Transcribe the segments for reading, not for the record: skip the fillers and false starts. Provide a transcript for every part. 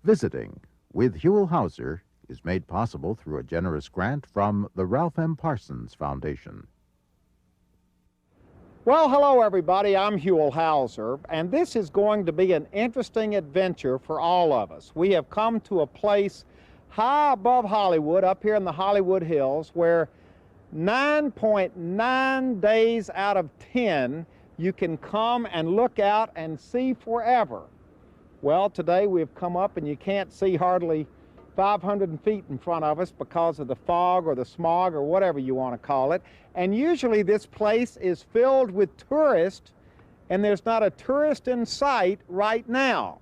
Visiting with Huell Howser is made possible through a generous grant from the Ralph M. Parsons Foundation. Well, hello everybody, I'm Huell Howser, and this is going to be an interesting adventure for all of us. We have come to a place high above Hollywood, up here in the Hollywood Hills, where 9.9 days out of 10 you can come and look out and see forever. Well, today we've come up and you can't see hardly 500 feet in front of us because of the fog or the smog or whatever you want to call it. And usually this place is filled with tourists, and there's not a tourist in sight right now.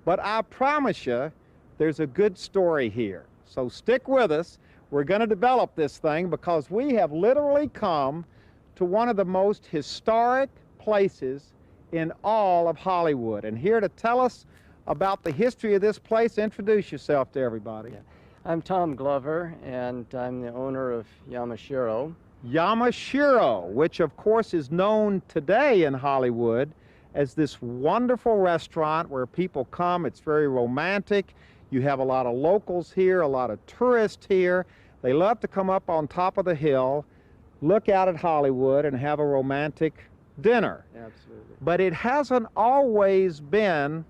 But I promise you, there's a good story here. So stick with us. We're going to develop this thing because we have literally come to one of the most historic places in all of Hollywood. And here to tell us about the history of this place, introduce yourself to everybody. Yeah. I'm Tom Glover, and I'm the owner of Yamashiro. Yamashiro, which of course is known today in Hollywood as this wonderful restaurant where people come. It's very romantic. You have a lot of locals here, a lot of tourists here. They love to come up on top of the hill, look out at Hollywood, and have a romantic dinner. Absolutely. But it hasn't always been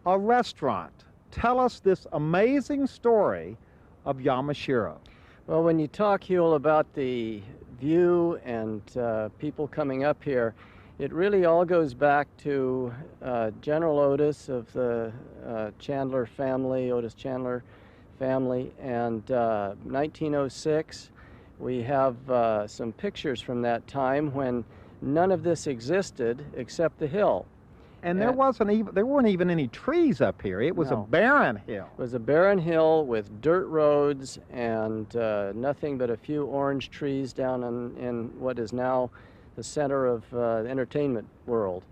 a restaurant. Tell us this amazing story of Yamashiro. Well, when you talk, Huell, about the view and people coming up here, it really all goes back to General Otis of the Chandler family, Otis Chandler family, and 1906. We have some pictures from that time when none of this existed except the hill. And there weren't even any trees up here. It was a barren hill. It was a barren hill with dirt roads and nothing but a few orange trees down in what is now the center of the entertainment world.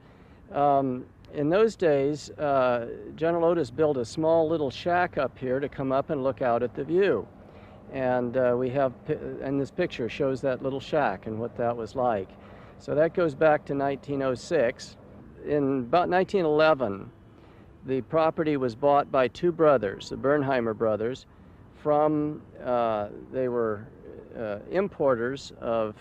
In those days, General Otis built a small little shack up here to come up and look out at the view. And and this picture shows that little shack and what that was like. So that goes back to 1906. In about 1911, the property was bought by two brothers, the Bernheimer brothers, from, they were importers of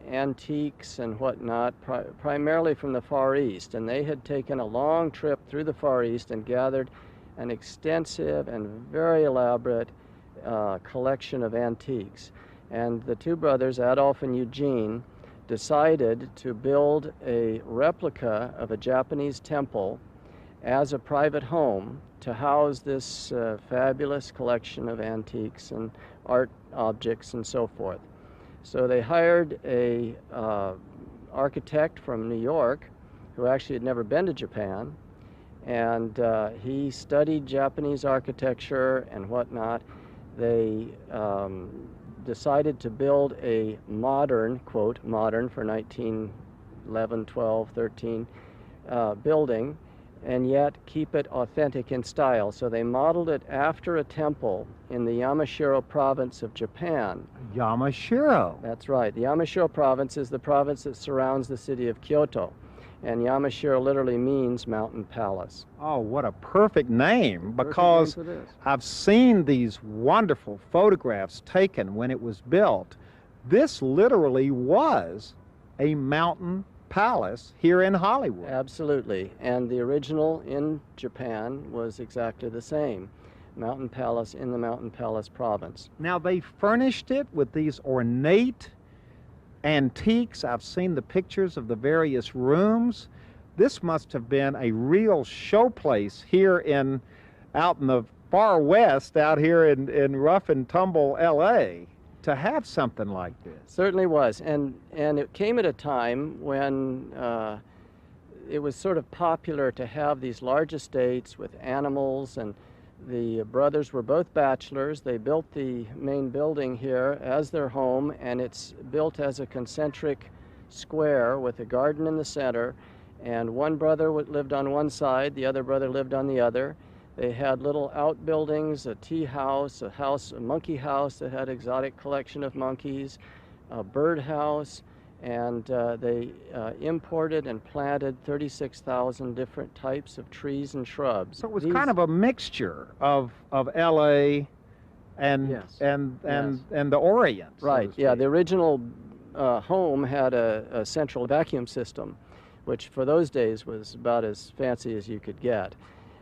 antiques and whatnot, primarily from the Far East. And they had taken a long trip through the Far East and gathered an extensive and very elaborate collection of antiques. And the two brothers, Adolf and Eugene, decided to build a replica of a Japanese temple as a private home to house this fabulous collection of antiques and art objects and so forth. So they hired a architect from New York who actually had never been to Japan, and he studied Japanese architecture and whatnot. They decided to build a modern, quote, modern for 1911, 12, 13 building, and yet keep it authentic in style. So they modeled it after a temple in the Yamashiro province of Japan. Yamashiro. That's right. The Yamashiro province is the province that surrounds the city of Kyoto. And Yamashiro literally means mountain palace. Oh, what a perfect name, because I've seen these wonderful photographs taken when it was built. This literally was a mountain palace here in Hollywood. Absolutely. And the original in Japan was exactly the same. Mountain palace in the mountain palace province. Now they furnished it with these ornate antiques. I've seen the pictures of the various rooms. This must have been a real showplace here out in the far west, out here in rough and tumble LA, to have something like this. Certainly was. And it came at a time when it was sort of popular to have these large estates with animals, and the brothers were both bachelors. They built the main building here as their home, and it's built as a concentric square with a garden in the center. And one brother lived on one side, the other brother lived on the other. They had little outbuildings, a tea house, a monkey house that had exotic collection of monkeys, a bird house, and they imported and planted 36,000 different types of trees and shrubs. So it was kind of a mixture of LA and Yes. and Yes. and the Orient. so Right, to yeah, speak. the original home had a central vacuum system, which for those days was about as fancy as you could get.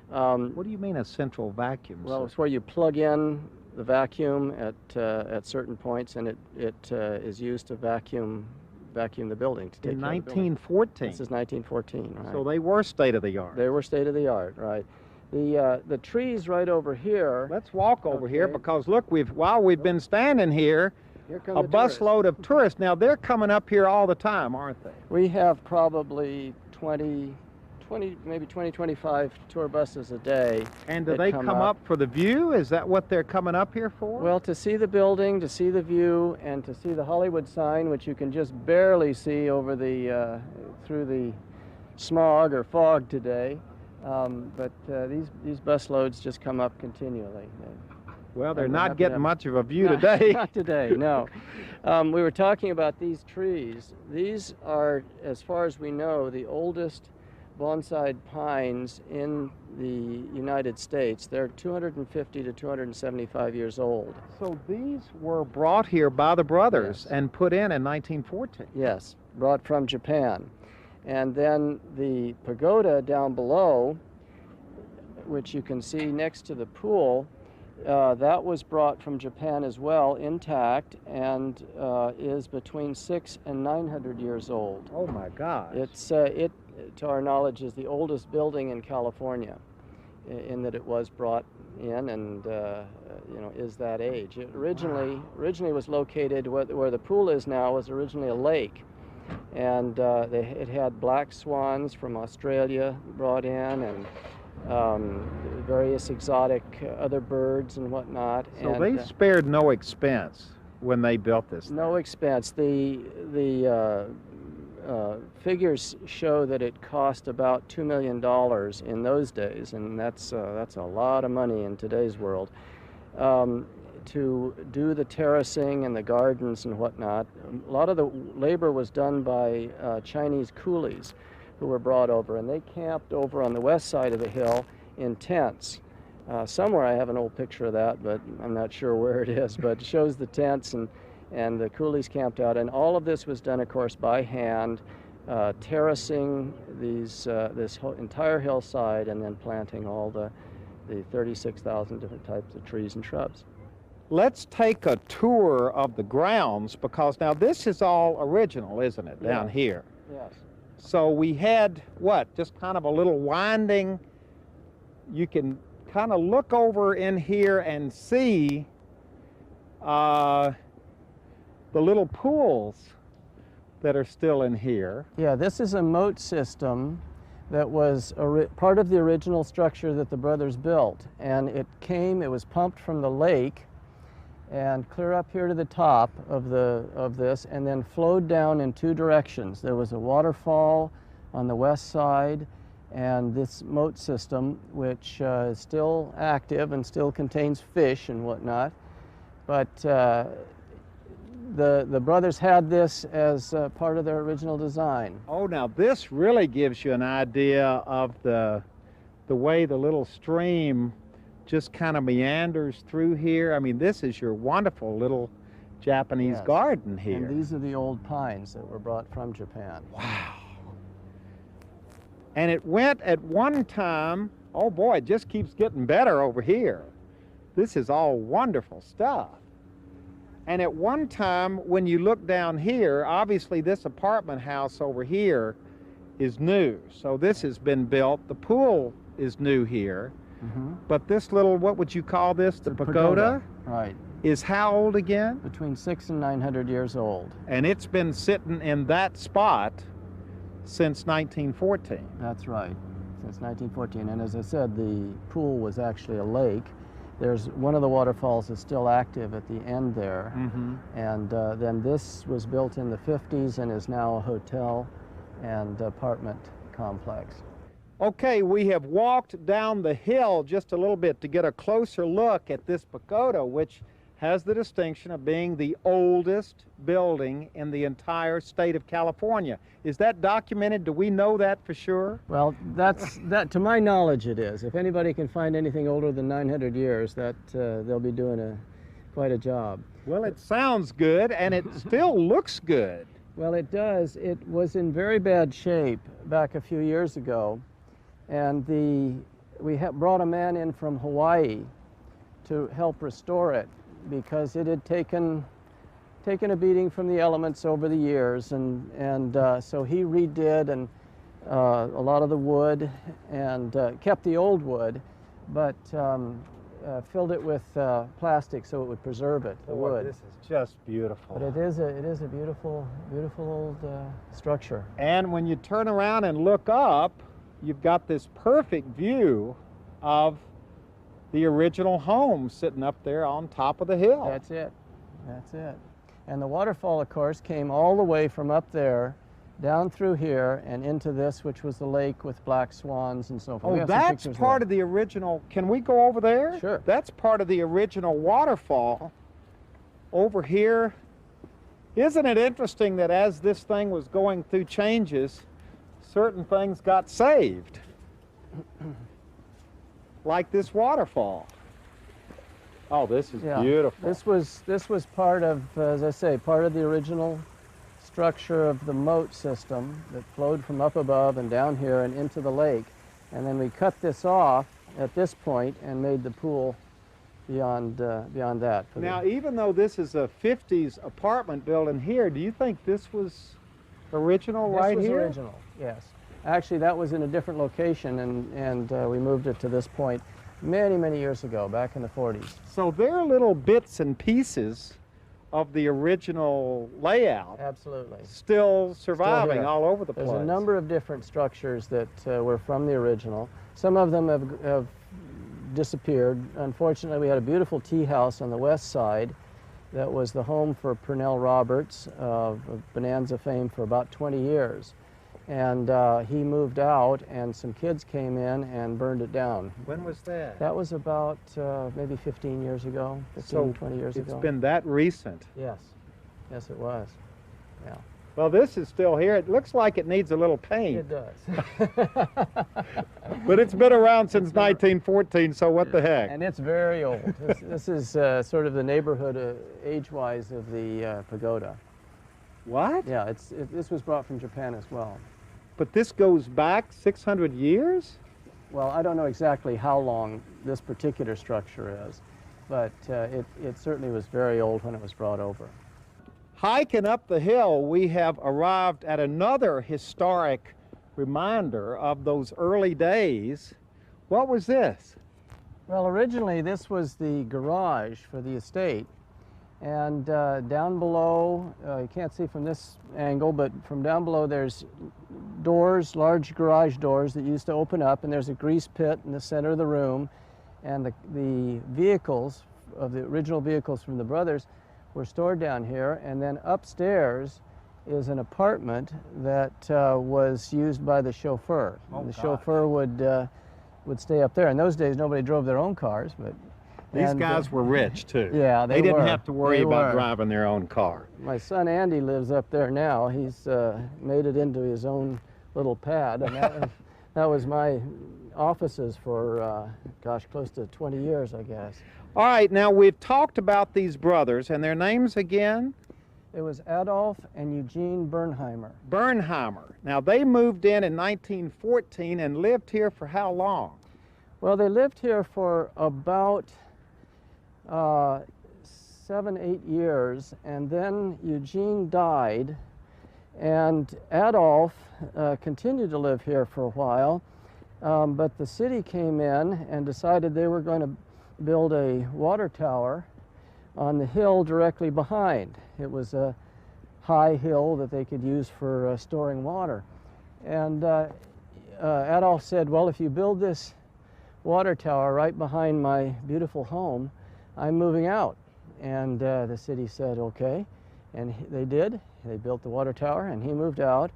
What do you mean a central vacuum Well, system? it's where you plug in the vacuum at certain points, and it is used to vacuum the building, to take In care of the building. 1914. This is 1914, right? So they were state of the art. They were state of the art, right? The trees right over here. Let's walk over here Okay. because look, while we've been standing here, Here come a the tourists. busload of tourists. Now they're coming up here all the time, aren't they? We have probably 25 tour buses a day. And do that they come up for the view? Is that what they're coming up here for? Well, to see the building, to see the view, and to see the Hollywood sign, which you can just barely see over the through the smog or fog today. But these bus loads just come up continually. Well, they're and we're not happy getting to- much of a view Not- today. Not today, no. We were talking about these trees. These are, as far as we know, the oldest bonsai pines in the United States. They're 250 to 275 years old. So these were brought here by the brothers Yes. and put in 1914. Yes, brought from Japan. And then the pagoda down below, which you can see next to the pool, that was brought from Japan as well, intact, and is between 600 and 900 years old. Oh my God. It's to our knowledge, is the oldest building in California, in that it was brought in and is that age. It originally was located where the pool is now. Was originally a lake, and it had black swans from Australia brought in, and various exotic other birds and whatnot. So and, they spared no expense when they built this. no expense. The figures show that it cost about $2 million in those days, and that's a lot of money in today's world. To do the terracing and the gardens and whatnot. A lot of the labor was done by Chinese coolies who were brought over, and they camped over on the west side of the hill in tents. Somewhere I have an old picture of that, but I'm not sure where it is, but it shows the tents and the coolies camped out, and all of this was done, of course, by hand, terracing this entire hillside, and then planting all the 36,000 different types of trees and shrubs. Let's take a tour of the grounds because now this is all original, isn't it, down Yeah. here? Yes. So we had just kind of a little winding. You can kind of look over in here and see the little pools that are still in here. Yeah, this is a moat system that was part of the original structure that the brothers built, and it was pumped from the lake and clear up here to the top of this, and then flowed down in two directions. There was a waterfall on the west side, and this moat system, which is still active and still contains fish and whatnot. But the brothers had this as part of their original design. Oh, now this really gives you an idea of the way the little stream just kind of meanders through here. I mean, this is your wonderful little Japanese Yes. garden here. And these are the old pines that were brought from Japan. Wow. And it went at one time, oh boy, it just keeps getting better over here. This is all wonderful stuff. And at one time, when you look down here, obviously this apartment house over here is new. So this has been built. The pool is new here. Mm-hmm. But this little, what would you call this? The pagoda? Right. Is how old again? Between 600 and 900 years old. And it's been sitting in that spot since 1914. That's right, since 1914. And as I said, the pool was actually a lake. There's one of the waterfalls is still active at the end there. Mm-hmm. And then this was built in the 50s and is now a hotel and apartment complex. Okay, we have walked down the hill just a little bit to get a closer look at this pagoda, which has the distinction of being the oldest building in the entire state of California. Is that documented? Do we know that for sure? Well, that to my knowledge it is. If anybody can find anything older than 900 years, that they'll be doing quite a job. Well, it sounds good, and it still looks good. Well, it does. It was in very bad shape back a few years ago, and we brought a man in from Hawaii to help restore it because it had taken a beating from the elements over the years, and so he redid and a lot of the wood and kept the old wood, but filled it with plastic so it would preserve it, the wood. This is just beautiful. But it is a beautiful, beautiful old structure. And when you turn around and look up, you've got this perfect view of the original home sitting up there on top of the hill. That's it. That's it. And the waterfall, of course, came all the way from up there down through here and into this, which was the lake with black swans and so forth. Oh, that's part of the original. Can we go over there? Sure. That's part of the original waterfall over here. Isn't it interesting that as this thing was going through changes, certain things got saved? Like this waterfall. Oh, this is beautiful. This was part of, as I say, part of the original structure of the Moat system that flowed from up above and down here and into the lake. And then we cut this off at this point and made the pool beyond that. Now, even though this is a 50s apartment building here, do you think this was original right here? This was original, yes. Actually, that was in a different location, and we moved it to this point many, many years ago, back in the 40s. So there are little bits and pieces of the original layout. Absolutely. Still surviving all over the place. There's a number of different structures that were from the original. Some of them have disappeared. Unfortunately, we had a beautiful tea house on the west side that was the home for Pernell Roberts of Bonanza fame for about 20 years. And he moved out, and some kids came in and burned it down. When was that? That was about maybe 15 years ago, 20 years ago. It's been that recent. Yes. Yes, it was. Yeah. Well, this is still here. It looks like it needs a little paint. It does. But it's been around since 1914, so what the heck? And it's very old. This is sort of the neighborhood age-wise of the Pagoda. What? Yeah, this was brought from Japan as well. But this goes back 600 years? Well, I don't know exactly how long this particular structure is, but it certainly was very old when it was brought over. Hiking up the hill, we have arrived at another historic reminder of those early days. What was this? Well, originally this was the garage for the estate. And down below, you can't see from this angle, but from down below there's doors, large garage doors that used to open up, and there's a grease pit in the center of the room. And the vehicles, of the original vehicles from the brothers, were stored down here. And then upstairs is an apartment that was used by the chauffeur. Oh, the chauffeur would stay up there. In those days, nobody drove their own cars, but these guys were rich, too. Yeah, they didn't have to worry about driving their own car. My son Andy lives up there now. He's made it into his own little pad. And that was my offices for, gosh, close to 20 years, I guess. All right, now we've talked about these brothers, and their names again? It was Adolf and Eugene Bernheimer. Bernheimer. Now, they moved in 1914 and lived here for how long? Well, they lived here for about 7, 8 years, and then Eugene died, and Adolf continued to live here for a while, but the city came in and decided they were going to build a water tower on the hill directly behind. It was a high hill that they could use for storing water. And Adolf said, well, if you build this water tower right behind my beautiful home, I'm moving out. And the city said, okay. And they did. They built the water tower, and he moved out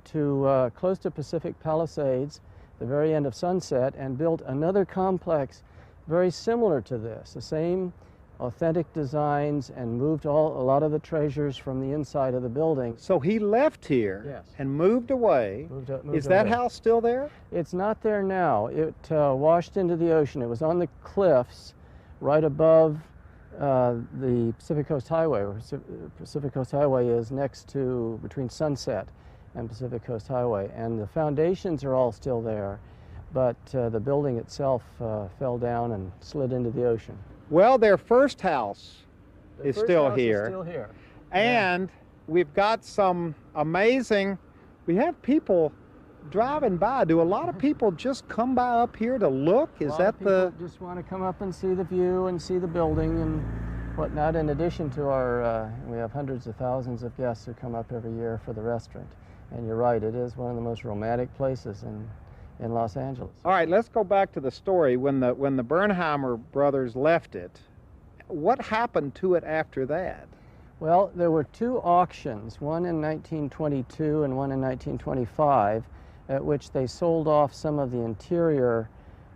to close to Pacific Palisades, the very end of Sunset, and built another complex very similar to this, the same authentic designs and moved a lot of the treasures from the inside of the building. So he left here Yes. and moved away. Moved Is that away. house still there? It's not there now. It washed into the ocean. It was on the cliffs right above the Pacific Coast Highway, where Pacific Coast Highway is next to, between Sunset and Pacific Coast Highway. And the foundations are all still there, but the building itself fell down and slid into the ocean. Well, their first house The is first still house here. Is still here. And we've got some amazing, we have people driving by. Do a lot of people just come by up here to look? Is that the... Just want to come up and see the view and see the building and whatnot, in addition to our, we have hundreds of thousands of guests who come up every year for the restaurant. And you're right, it is one of the most romantic places in Los Angeles. All right, let's go back to the story. When the Bernheimer brothers left it, what happened to it after that? Well, there were two auctions, one in 1922 and one in 1925, at which they sold off some of the interior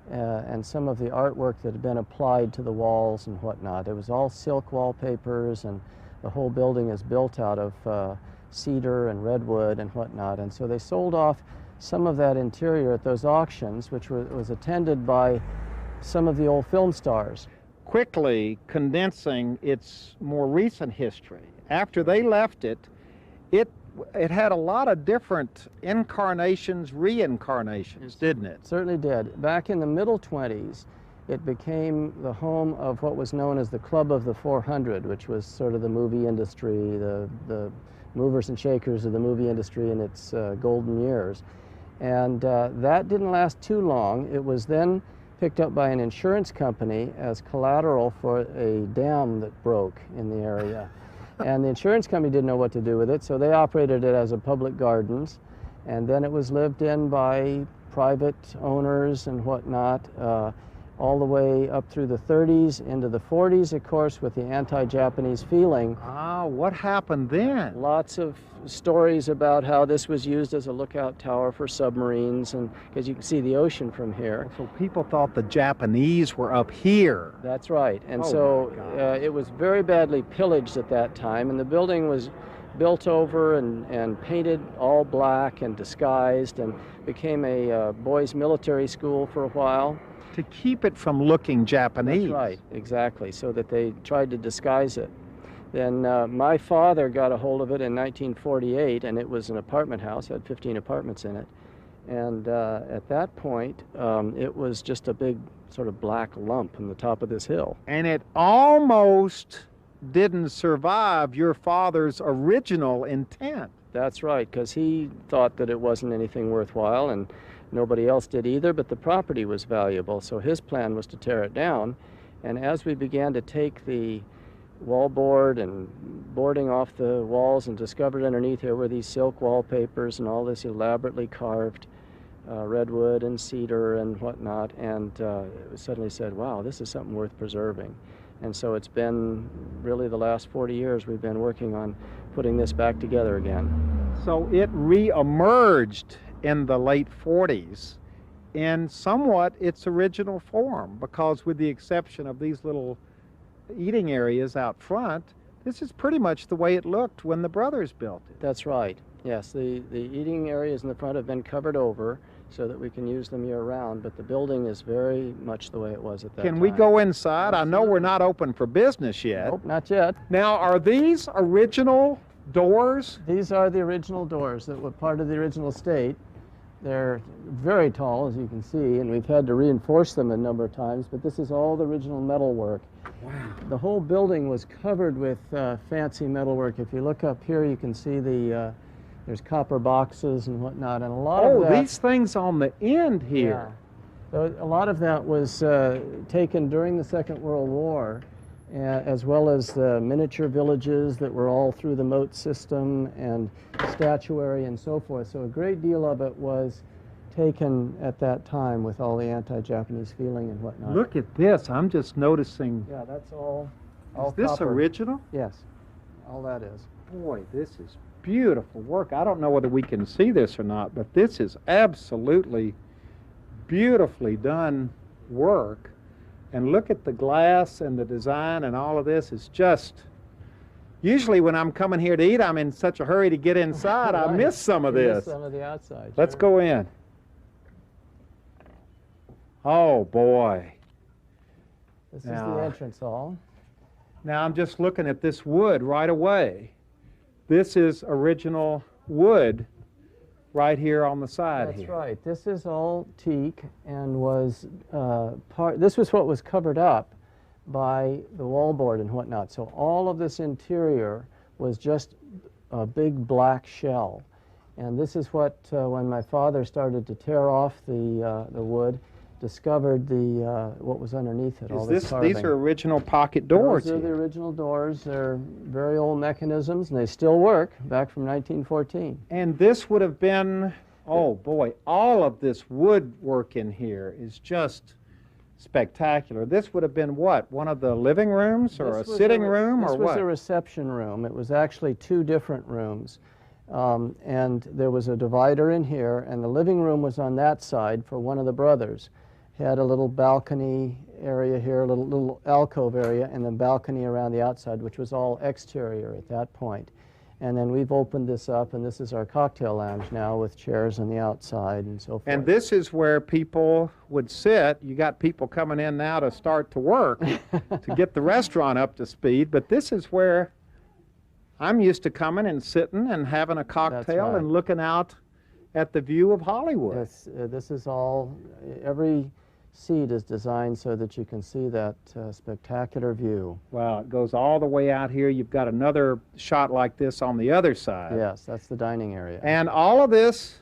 and some of the artwork that had been applied to the walls and whatnot. It was all silk wallpapers, and the whole building is built out of cedar and redwood and whatnot. And so they sold off some of that interior at those auctions, which was attended by some of the old film stars. Quickly condensing its more recent history, after they left it, it had a lot of different incarnations, reincarnations, didn't it? It certainly did. Back in the middle 20s, it became the home of what was known as the Club of the 400, which was sort of the movie industry, the movers and shakers of the movie industry in its golden years. And that didn't last too long. It was then picked up by an insurance company as collateral for a dam that broke in the area. And the insurance company didn't know what to do with it, so they operated it as a public gardens. And then it was lived in by private owners and whatnot, all the way up through the 30s, into the 40s, of course, with the anti-Japanese feeling. Ah, what happened then? Lots of stories about how this was used as a lookout tower for submarines, and because you can see the ocean from here. So people thought the Japanese were up here. That's right. And Oh so my God. it was very badly pillaged at that time, and the building was built over and painted all black and disguised, and became a boys' military school for a while. To keep it from looking Japanese. That's right, exactly, so that they tried to disguise it. Then my father got a hold of it in 1948, and it was an apartment house, had 15 apartments in it. And at that point, it was just a big sort of black lump on the top of this hill. And it almost didn't survive your father's original intent. That's right, because he thought that it wasn't anything worthwhile, and nobody else did either, but the property was valuable, so his plan was to tear it down. And as we began to take the wallboard and boarding off the walls, and discovered underneath here were these silk wallpapers and all this elaborately carved redwood and cedar and whatnot, and suddenly said, wow, this is something worth preserving. And so it's been really the last 40 years we've been working on putting this back together again. So it re-emerged in the late 40s in somewhat its original form, because with the exception of these little eating areas out front, this is pretty much the way it looked when the brothers built it. That's right. Yes, the eating areas in the front have been covered over so that we can use them year-round, but the building is very much the way it was at that time. Can we go inside? I know we're not open for business yet. Nope, not yet. Now, are these original doors? These are the original doors that were part of the original estate. They're very tall, as you can see, and we've had to reinforce them a number of times, but this is all the original metalwork. Wow. The whole building was covered with fancy metalwork. If you look up here, you can see there's copper boxes and whatnot, and a lot of that... Oh, these things on the end here. Yeah. So a lot of that was taken during the Second World War, as well as the miniature villages that were all through the Moat system, and statuary and so forth. So a great deal of it was taken at that time with all the anti-Japanese feeling and whatnot. Look at this. I'm just noticing. Yeah, that's all Is this copper. original? Yes, all that is. Boy, this is beautiful work. I don't know whether we can see this or not, but this is absolutely beautifully done work. And look at the glass and the design and all of this is just, usually when I'm coming here to eat, I'm in such a hurry to get inside, I miss some of You this. miss some of the outside. Let's sure. go in. Oh boy. This is Now- the entrance hall. Now I'm just looking at this wood right away. This is original wood right here on the side That's here. right. This is all teak and was this was what was covered up by the wallboard and whatnot. So all of this interior was just a big black shell. And this is what, when my father started to tear off the wood, discovered what was underneath it, all Is this this, carving. these are original pocket doors Those are the here. original doors. They're very old mechanisms, and they still work, back from 1914. And this would have been, oh boy, all of this woodwork in here is just spectacular. This would have been what, one of the living rooms or a This was sitting room or This was what? a reception room. It was actually two different rooms. And there was a divider in here, and the living room was on that side for one of the brothers. Had a little balcony area here, a little alcove area, and then balcony around the outside, which was all exterior at that point. And then we've opened this up, and this is our cocktail lounge now with chairs on the outside and so forth. And this is where people would sit. You got people coming in now to start to work to get the restaurant up to speed, but this is where I'm used to coming and sitting and having a cocktail right. and looking out at the view of Hollywood. Yes, this is all, every seat is designed so that you can see that spectacular view. Wow, it goes all the way out here. You've got another shot like this on the other side. Yes, that's the dining area. And all of this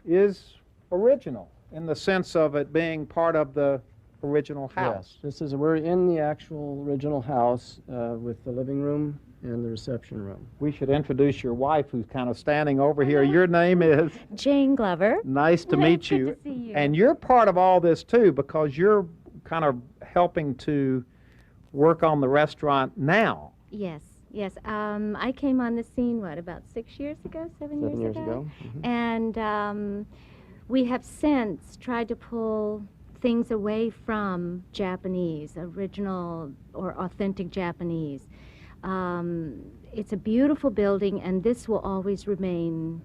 is original in the sense of it being part of the original house. Yes, we're in the actual original house with the living room and the reception room. We should introduce your wife who's kind of standing over here. Your name is? Jane Glover. Nice to meet Good you. to see you. And you're part of all this too because you're kind of helping to work on the restaurant now. Yes, yes. I came on the scene, what, about 6 years ago, 7 years 7 years ago? ago. Mhm. And we have since tried to pull things away from Japanese, original or authentic Japanese. It's a beautiful building, and this will always remain,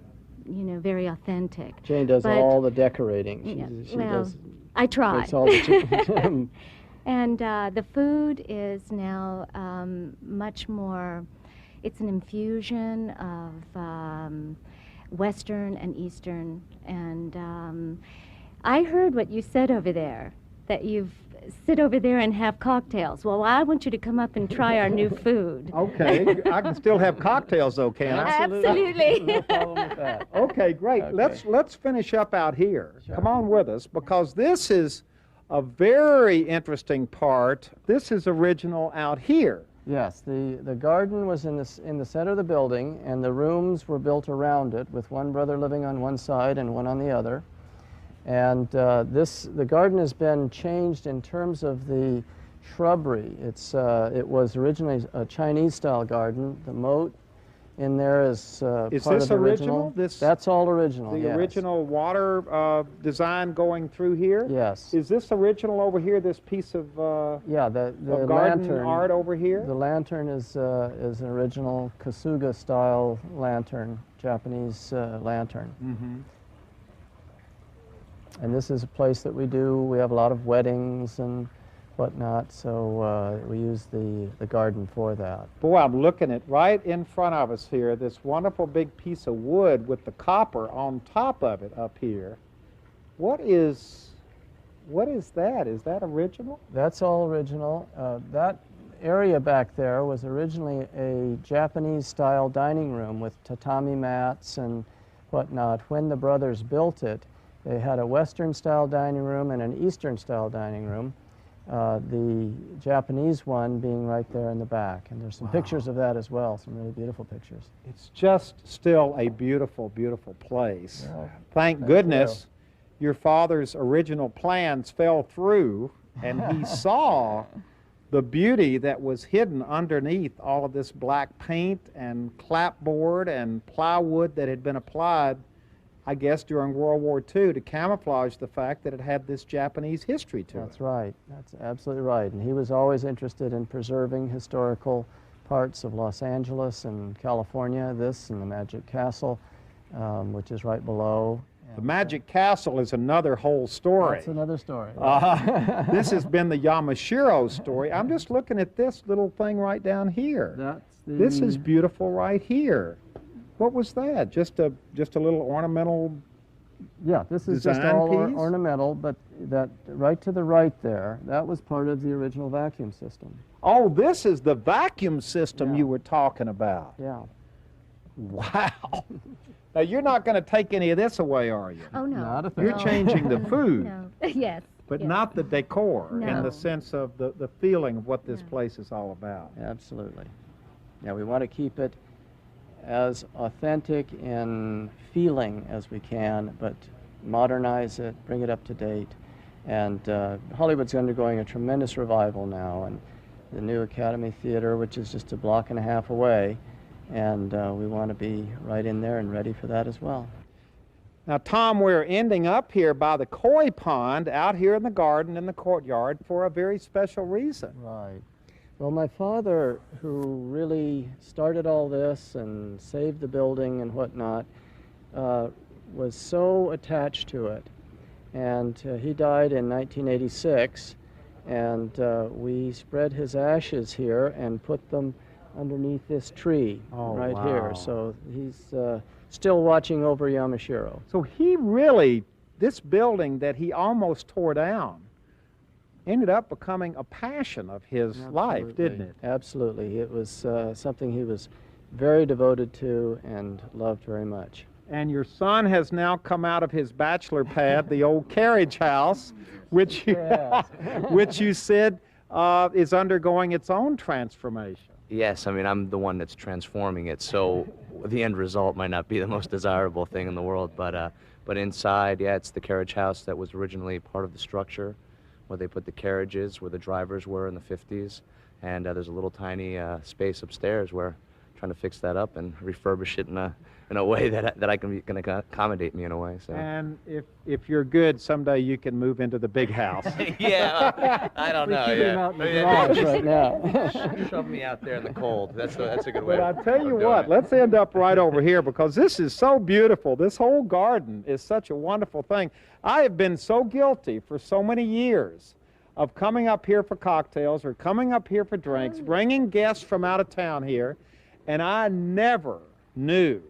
you know, very authentic. Jane does But- all the decorating. Yeah, She well, does, I try. makes all the And the food is now much more, it's an infusion of Western and Eastern. And I heard what you said over there, that you've sit over there and have cocktails. Well, I want you to come up and try our new food. Okay, I can still have cocktails though, can I? Absolutely. No problem with that. Okay, great. Okay. Let's finish up out here. Sure. Come on with us because this is a very interesting part. This is original out here. Yes, the garden was in the center of the building, and the rooms were built around it, with one brother living on one side and one on the other. And the garden has been changed in terms of the shrubbery. It was originally a Chinese-style garden. The moat in there is part Is of this the original? This- That's all original. The yes. original water design going through here. Yes. Is this original over here? This piece of Yeah, the garden lantern. art over here. The lantern is an original Kasuga-style lantern, Japanese lantern. Mm-hmm. And this is a place that we have a lot of weddings and whatnot, so we use the garden for that. Boy, I'm looking at right in front of us here, this wonderful big piece of wood with the copper on top of it up here. What is that? Is that original? That's all original. That area back there was originally a Japanese-style dining room with tatami mats and whatnot. When the brothers built it, they had a Western-style dining room and an Eastern-style dining room. The Japanese one being right there in the back. And there's some pictures of that as well, some really beautiful pictures. It's just still a beautiful, beautiful place. Well, Thank goodness your father's original plans fell through and he saw the beauty that was hidden underneath all of this black paint and clapboard and plywood that had been applied I guess, during World War II to camouflage the fact that it had this Japanese history to it. That's right. That's absolutely right. And he was always interested in preserving historical parts of Los Angeles and California, this and the Magic Castle, which is right below. The Magic Castle is another whole story. That's another story. This has been the Yamashiro story. I'm just looking at this little thing right down here. This is beautiful right here. What was that? Just a little ornamental. Yeah, this is just all ornamental, but that right to the right there, that was part of the original vacuum system. Oh, this is the vacuum system Yeah. you were talking about. Yeah. Wow. Now, you're not going to take any of this away, are you? Oh, no. Not a thing. You're changing the food, No. Yes. but yes. not the decor in No. the sense of the feeling of what this No. place is all about. Absolutely. Yeah, we want to keep it as authentic in feeling as we can, but modernize it, bring it up to date. And Hollywood's undergoing a tremendous revival now, and the new Academy Theater, which is just a block and a half away, and we want to be right in there and ready for that as well. Now, Tom, we're ending up here by the koi pond out here in the garden in the courtyard for a very special reason. Right. Well, my father, who really started all this and saved the building and whatnot, was so attached to it. And he died in 1986, and we spread his ashes here and put them underneath this tree right wow. here. So he's still watching over Yamashiro. So he really, this building that he almost tore down, ended up becoming a passion of his life, didn't it? Absolutely. It was something he was very devoted to and loved very much. And your son has now come out of his bachelor pad, the old Carriage house, which you, which you said is undergoing its own transformation. Yes, I mean, I'm the one that's transforming it, so the end result might not be the most desirable thing in the world, but inside, yeah, it's the Carriage house that was originally part of the structure, where they put the carriages, where the drivers were in the 50s, and there's a little tiny space upstairs where I'm trying to fix that up and refurbish it in a way that I can accommodate me in a way. So. And if you're good, someday you can move into the big house. Yeah, I don't know. Keep him out in the Yeah. garage right now. Shove me out there in the cold. That's a good way. But I tell you of doing what, it. let's end up right over here because this is so beautiful. This whole garden is such a wonderful thing. I have been so guilty for so many years of coming up here for cocktails or coming up here for drinks, bringing guests from out of town here, and I never knew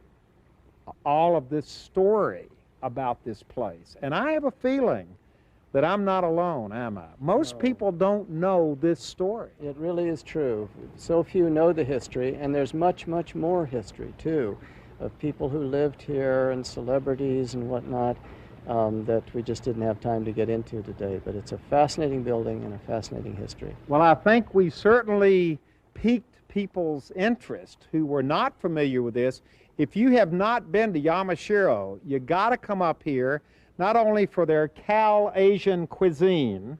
all of this story about this place. And I have a feeling that I'm not alone, am I? Most people don't know this story. It really is true. So few know the history, and there's much, much more history, too, of people who lived here and celebrities and whatnot that we just didn't have time to get into today. But it's a fascinating building and a fascinating history. Well, I think we certainly piqued people's interest who were not familiar with this. If you have not been to Yamashiro, you got to come up here, not only for their Cal Asian cuisine,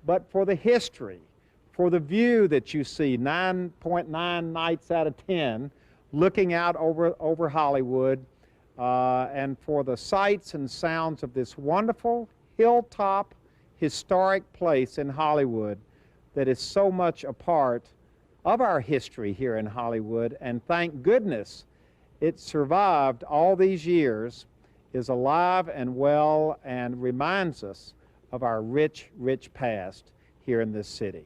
but for the history, for the view that you see 9.9 nights out of 10, looking out over Hollywood, and for the sights and sounds of this wonderful hilltop historic place in Hollywood that is so much a part of our history here in Hollywood, and thank goodness it survived all these years, is alive and well, and reminds us of our rich, rich past here in this city.